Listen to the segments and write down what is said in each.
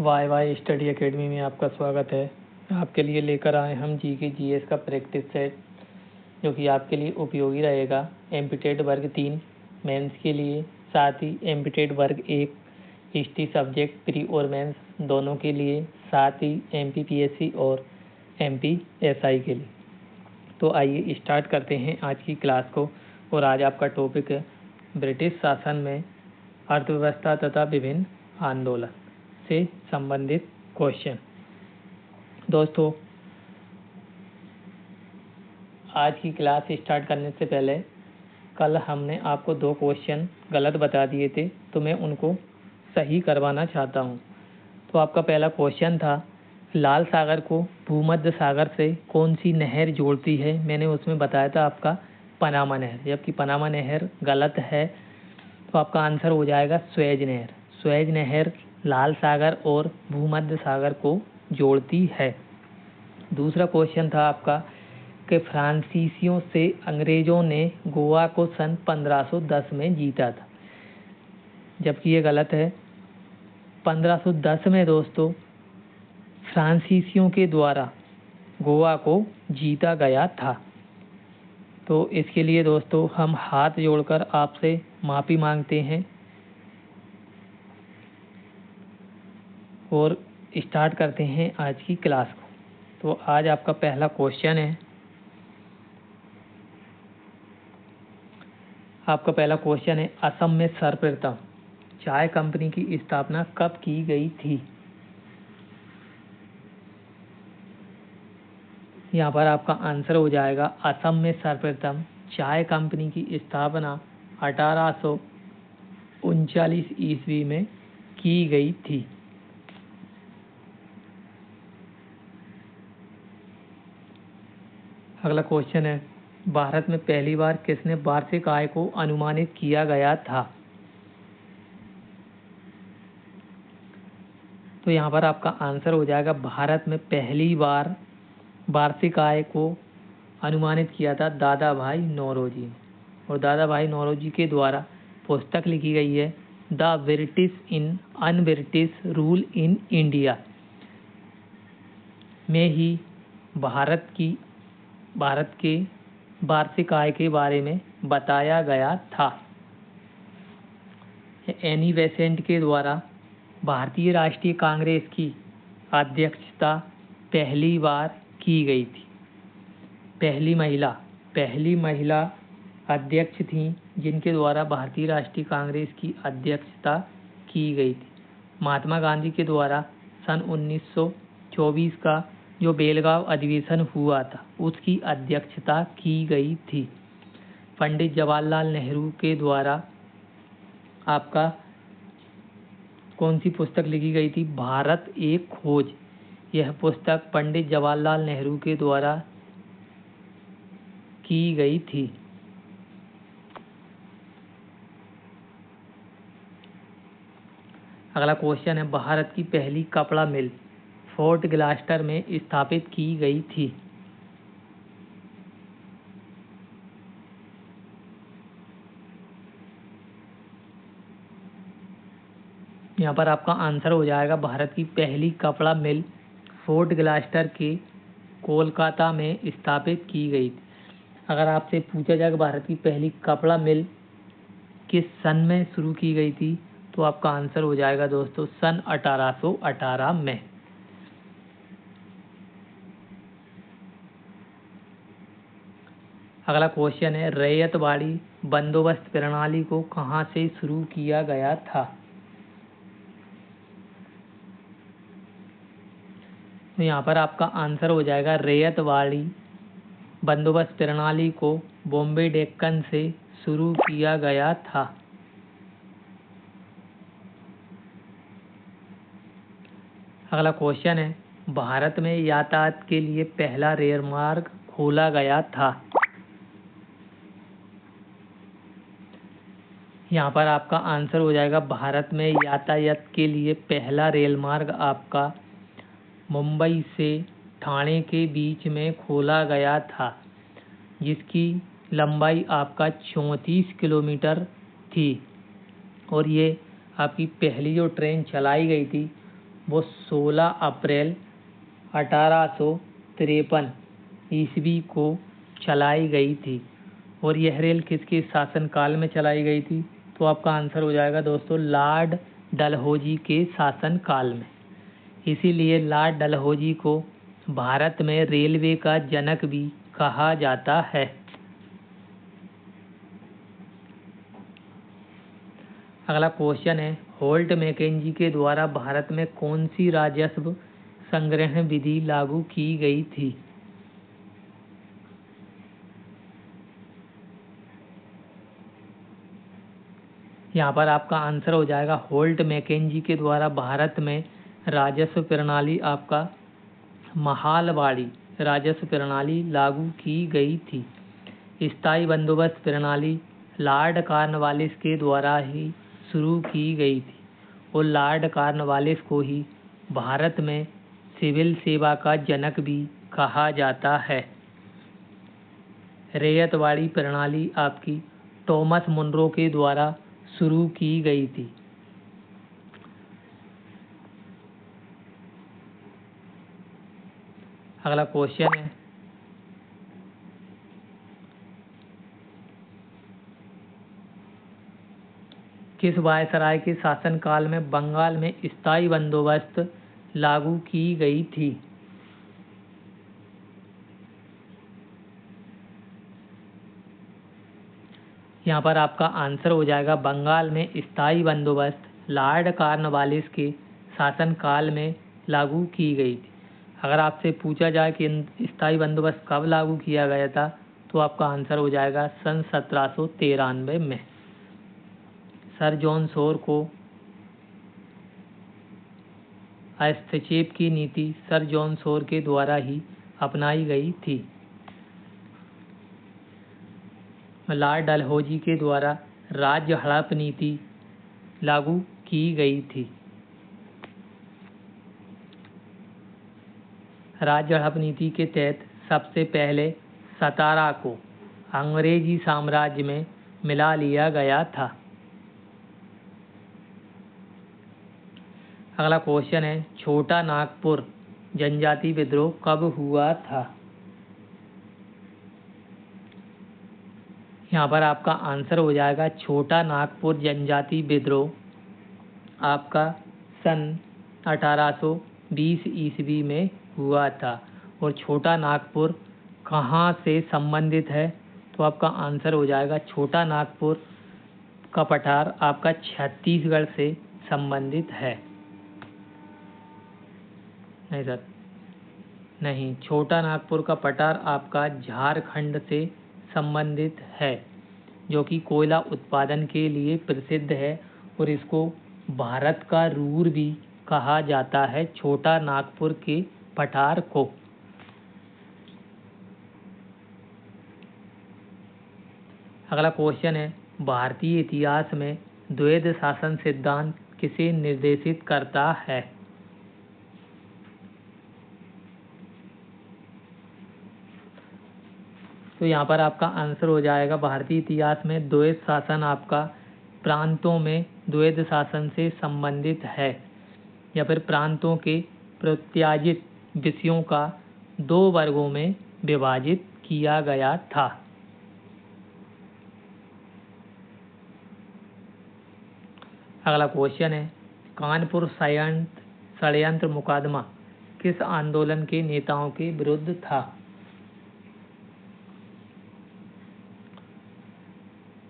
Y Y study academy में आपका स्वागत है। आपके लिए लेकर आए हम जीके जीएस का प्रैक्टिस सेट, जो कि आपके लिए उपयोगी रहेगा। एमपीटेड वर्ग 3 मेंस के लिए, साथ ही एमपीटेड वर्ग 1 हिस्ट्री सब्जेक्ट प्री और मेंस दोनों के लिए, साथ ही एमपीपीएससी और एमपीएसआई के लिए। तो आइए स्टार्ट करते हैं आज की क्लास को। और आज आपका टॉपिक है ब्रिटिश शासन में अर्थव्यवस्था तथा विभिन्न आंदोलन से संबंधित क्वेश्चन। दोस्तों, आज की क्लास स्टार्ट करने से पहले कल हमने आपको 2 क्वेश्चन गलत बता दिए थे, तो मैं उनको सही करवाना चाहता हूं। तो आपका पहला क्वेश्चन था, लाल सागर को भूमध्य सागर से कौन सी नहर जोड़ती है। मैंने उसमें बताया था आपका पनामा नहर, जबकि पनामा नहर गलत है। तो आपका आंसर हो जाएगा स्वेज नहर। स्वेज नहर लाल सागर और भूमध्य सागर को जोड़ती है। दूसरा क्वेश्चन था आपका कि फ्रांसीसियों से अंग्रेजों ने गोवा को सन 1510 में जीता था, जबकि ये गलत है। 1510 में दोस्तों फ्रांसीसियों के द्वारा गोवा को जीता गया था। तो इसके लिए दोस्तों हम हाथ जोड़कर आपसे माफ़ी मांगते हैं और स्टार्ट करते हैं आज की क्लास को। तो आज आपका पहला क्वेश्चन है, असम में सर्वप्रथम चाय कंपनी की स्थापना कब की गई थी। यहाँ पर आपका आंसर हो जाएगा, असम में सर्वप्रथम चाय कंपनी की स्थापना 1839 ईस्वी में की गई थी। अगला क्वेश्चन है, भारत में पहली बार किसने वार्षिक आय को अनुमानित किया गया था। तो यहाँ पर आपका आंसर हो जाएगा, भारत में पहली बार वार्षिक आय को अनुमानित किया था दादा भाई नौरोजी ने। और दादा भाई नौरोजी के द्वारा पुस्तक लिखी गई है the British in un-British rule in India में ही भारत के वार्षिक आय के बारे में बताया गया था। एनी बेसेंट के द्वारा भारतीय राष्ट्रीय कांग्रेस की अध्यक्षता पहली बार की गई थी। पहली महिला अध्यक्ष थीं जिनके द्वारा भारतीय राष्ट्रीय कांग्रेस की अध्यक्षता की गई थी। महात्मा गांधी के द्वारा सन 1924 का जो बेलगांव अधिवेशन हुआ था उसकी अध्यक्षता की गई थी। पंडित जवाहरलाल नेहरू के द्वारा आपका कौन सी पुस्तक लिखी गई थी, भारत एक खोज। यह पुस्तक पंडित जवाहरलाल नेहरू के द्वारा की गई थी। अगला क्वेश्चन है, भारत की पहली कपड़ा मिल फोर्ट ग्लास्टर में स्थापित की गई थी। यहाँ पर आपका आंसर हो जाएगा, भारत की पहली कपड़ा मिल फोर्ट ग्लास्टर के कोलकाता में स्थापित की गई थी। अगर आपसे पूछा जाए कि भारत की पहली कपड़ा मिल किस सन में शुरू की गई थी, तो आपका आंसर हो जाएगा दोस्तों सन 1818 में। अगला क्वेश्चन है, रैयतवाड़ी बंदोबस्त प्रणाली को कहाँ से शुरू किया गया था। तो यहाँ पर आपका आंसर हो जाएगा, रैयतवाड़ी बंदोबस्त प्रणाली को बॉम्बे डेक्कन से शुरू किया गया था। अगला क्वेश्चन है, भारत में यातायात के लिए पहला रेल मार्ग खोला गया था। यहाँ पर आपका आंसर हो जाएगा, भारत में यातायात के लिए पहला रेल मार्ग आपका मुंबई से ठाणे के बीच में खोला गया था, जिसकी लंबाई आपका 34 किलोमीटर थी। और ये आपकी पहली जो ट्रेन चलाई गई थी वो 16 अप्रैल 1853 ईस्वी को चलाई गई थी। और यह रेल किसके शासनकाल में चलाई गई थी? तो आपका आंसर हो जाएगा दोस्तों लॉर्ड डलहौजी के शासनकाल में। इसीलिए लॉर्ड डलहौजी को भारत में रेलवे का जनक भी कहा जाता है। अगला क्वेश्चन है, होल्ट मैकेंजी के द्वारा भारत में कौन सी राजस्व संग्रहण विधि लागू की गई थी? यहाँ पर आपका आंसर हो जाएगा होल्ट मैकेंजी के द्वारा भारत में राजस्व प्रणाली आपका महालवाड़ी राजस्व प्रणाली लागू की गई थी। स्थायी बंदोबस्त प्रणाली लॉर्ड कॉर्नवालिस के द्वारा ही शुरू की गई थी और लॉर्ड कॉर्नवालिस को ही भारत में सिविल सेवा का जनक भी कहा जाता है। रैयतवाड़ी प्रणाली आपकी थॉमस मुनरो के द्वारा शुरू की गई थी। अगला क्वेश्चन है, किस वायसराय के शासनकाल में बंगाल में स्थायी बंदोबस्त लागू की गई थी? यहाँ पर आपका आंसर हो जाएगा बंगाल में स्थायी बंदोबस्त लॉर्ड कॉर्नवालिस के शासनकाल में लागू की गई थी। अगर आपसे पूछा जाए कि स्थायी बंदोबस्त कब लागू किया गया था तो आपका आंसर हो जाएगा सन 1793 में। सर जॉन शोर को हस्तक्षेप की नीति सर जॉन शोर के द्वारा ही अपनाई गई थी। लॉर्ड डलहौजी के द्वारा राज्य हड़प नीति लागू की गई थी। राज्य हड़प नीति के तहत सबसे पहले सतारा को अंग्रेजी साम्राज्य में मिला लिया गया था। अगला क्वेश्चन है, छोटा नागपुर जनजाति विद्रोह कब हुआ था? यहाँ पर आपका आंसर हो जाएगा छोटा नागपुर जनजाति विद्रोह आपका सन 1820 ईस्वी में हुआ था। और छोटा नागपुर कहाँ से संबंधित है? तो आपका आंसर हो जाएगा छोटा नागपुर का पठार आपका छत्तीसगढ़ से संबंधित है। नहीं सर, नहीं, छोटा नागपुर का पठार आपका झारखंड से संबंधित है, जो कि कोयला उत्पादन के लिए प्रसिद्ध है और इसको भारत का रूर भी कहा जाता है छोटा नागपुर के पठार को। अगला क्वेश्चन है, भारतीय इतिहास में द्वैध शासन सिद्धांत किसे निर्देशित करता है? तो यहाँ पर आपका आंसर हो जाएगा भारतीय इतिहास में द्वैध शासन आपका प्रांतों में द्वैध शासन से संबंधित है या फिर प्रांतों के प्रत्याजित विषयों का 2 वर्गों में विभाजित किया गया था। अगला क्वेश्चन है, कानपुर षड्यंत्र मुकदमा किस आंदोलन के नेताओं के विरुद्ध था?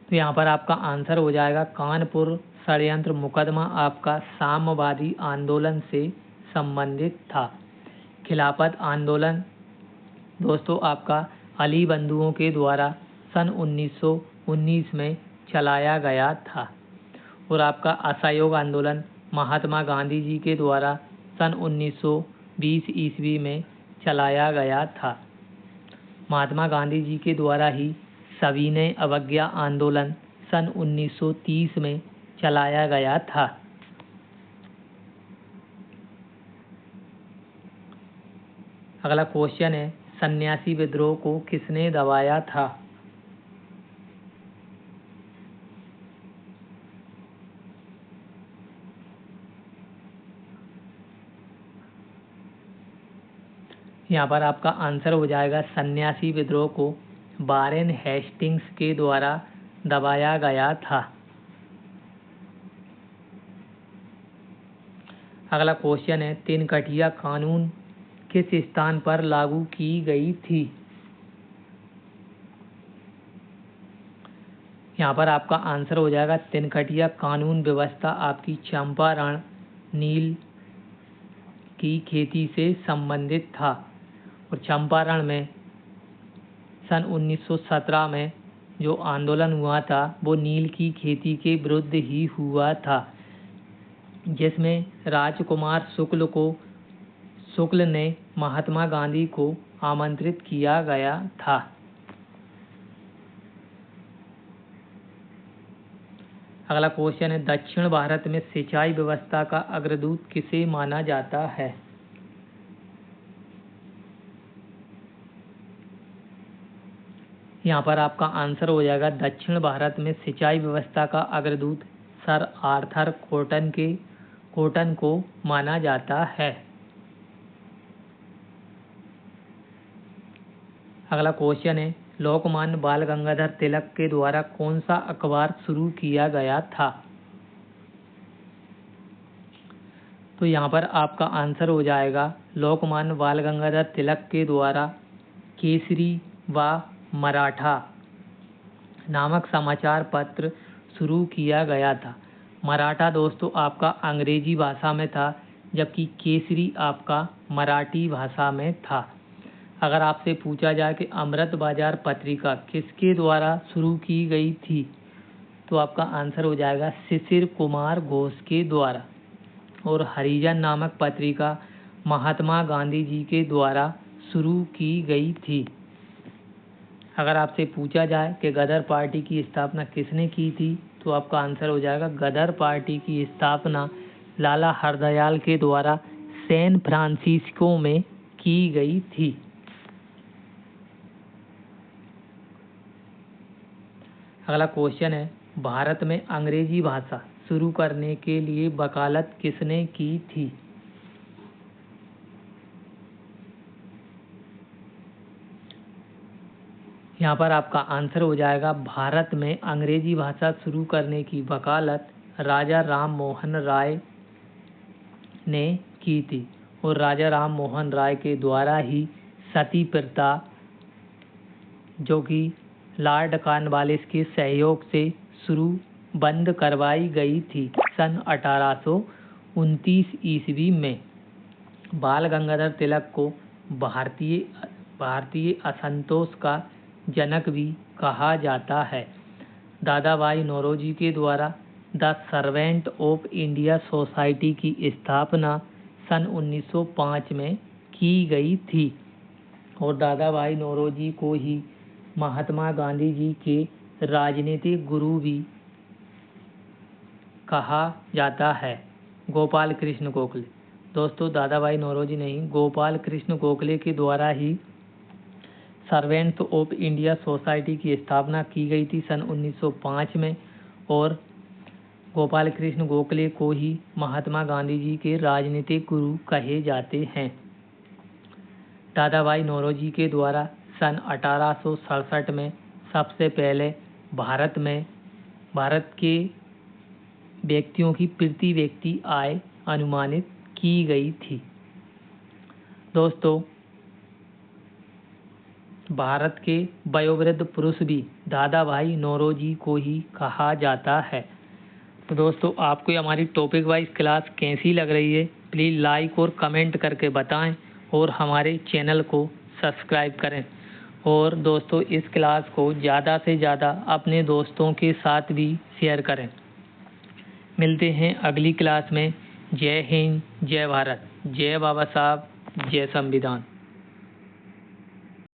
तो यहाँ पर आपका आंसर हो जाएगा कानपुर षड्यंत्र मुकदमा आपका साम्यवादी आंदोलन से संबंधित था। खिलाफत आंदोलन दोस्तों आपका अली बंधुओं के द्वारा सन 1919 में चलाया गया था और आपका असहयोग आंदोलन महात्मा गांधी जी के द्वारा सन 1920 ईस्वी में चलाया गया था। महात्मा गांधी जी के द्वारा ही सविनय अवज्ञा आंदोलन सन 1930 में चलाया गया था। अगला क्वेश्चन है, सन्यासी विद्रोह को किसने दबाया था? यहाँ पर आपका आंसर हो जाएगा सन्यासी विद्रोह को वारेन हेस्टिंग्स के द्वारा दबाया गया था। अगला क्वेश्चन है, तिनकटिया कानून किस स्थान पर लागू की गई थी? यहाँ पर आपका आंसर हो जाएगा तिनकटिया कानून व्यवस्था आपकी चंपारण नील की खेती से संबंधित था और चंपारण में सन 1917 में जो आंदोलन हुआ था वो नील की खेती के विरुद्ध ही हुआ था, जिसमें राजकुमार शुक्ल ने महात्मा गांधी को आमंत्रित किया गया था। अगला क्वेश्चन है, दक्षिण भारत में सिंचाई व्यवस्था का अग्रदूत किसे माना जाता है? यहाँ पर आपका आंसर हो जाएगा दक्षिण भारत में सिंचाई व्यवस्था का अग्रदूत सर आर्थर कॉटन को माना जाता है। अगला क्वेश्चन है, लोकमान्य बाल गंगाधर तिलक के द्वारा कौन सा अखबार शुरू किया गया था? तो यहाँ पर आपका आंसर हो जाएगा लोकमान्य बाल गंगाधर तिलक के द्वारा केसरी व मराठा नामक समाचार पत्र शुरू किया गया था। मराठा दोस्तों आपका अंग्रेजी भाषा में था, जबकि केसरी आपका मराठी भाषा में था। अगर आपसे पूछा जाए कि अमृत बाजार पत्रिका किसके द्वारा शुरू की गई थी, तो आपका आंसर हो जाएगा शिशिर कुमार घोष के द्वारा। और हरिजन नामक पत्रिका महात्मा गांधी जी के द्वारा शुरू की गई थी। अगर आपसे पूछा जाए कि गदर पार्टी की स्थापना किसने की थी, तो आपका आंसर हो जाएगा गदर पार्टी की स्थापना लाला हरदयाल के द्वारा सैन फ्रांसिस्को में की गई थी। अगला क्वेश्चन है, भारत में अंग्रेजी भाषा शुरू करने के लिए वकालत किसने की थी? यहाँ पर आपका आंसर हो जाएगा भारत में अंग्रेजी भाषा शुरू करने की वकालत राजा राम मोहन राय ने की थी और राजा राम मोहन राय के द्वारा ही सती प्रथा, जो कि लॉर्ड कॉर्नवालिस के सहयोग से बंद करवाई गई थी सन 1829 ईस्वी में। बाल गंगाधर तिलक को भारतीय असंतोष का जनक भी कहा जाता है। दादा भाई नौरोजी के द्वारा the servant of India society की स्थापना सन 1905 में की गई थी और दादा भाई नौरोजी को ही महात्मा गांधी जी के राजनीतिक गुरु भी कहा जाता है। गोपाल कृष्ण गोखले दोस्तों दादा भाई नौरोजी नहीं, गोपाल कृष्ण गोखले के द्वारा ही सर्वेंट ऑफ इंडिया सोसाइटी की स्थापना की गई थी सन 1905 में और गोपाल कृष्ण गोखले को ही महात्मा गांधी जी के राजनीतिक गुरु कहे जाते हैं। दादा भाई नौरोजी के द्वारा सन 1867 में सबसे पहले भारत के व्यक्तियों की प्रति व्यक्ति आय अनुमानित की गई थी। दोस्तों भारत के वयोवृद्ध पुरुष भी दादा भाई नौरोजी को ही कहा जाता है। तो दोस्तों आपको हमारी टॉपिक वाइज क्लास कैसी लग रही है, प्लीज़ लाइक और कमेंट करके बताएं और हमारे चैनल को सब्सक्राइब करें। और दोस्तों इस क्लास को ज़्यादा से ज़्यादा अपने दोस्तों के साथ भी शेयर करें। मिलते हैं अगली क्लास में। जय हिंद, जय भारत, जय बाबा साहब, जय संविधान।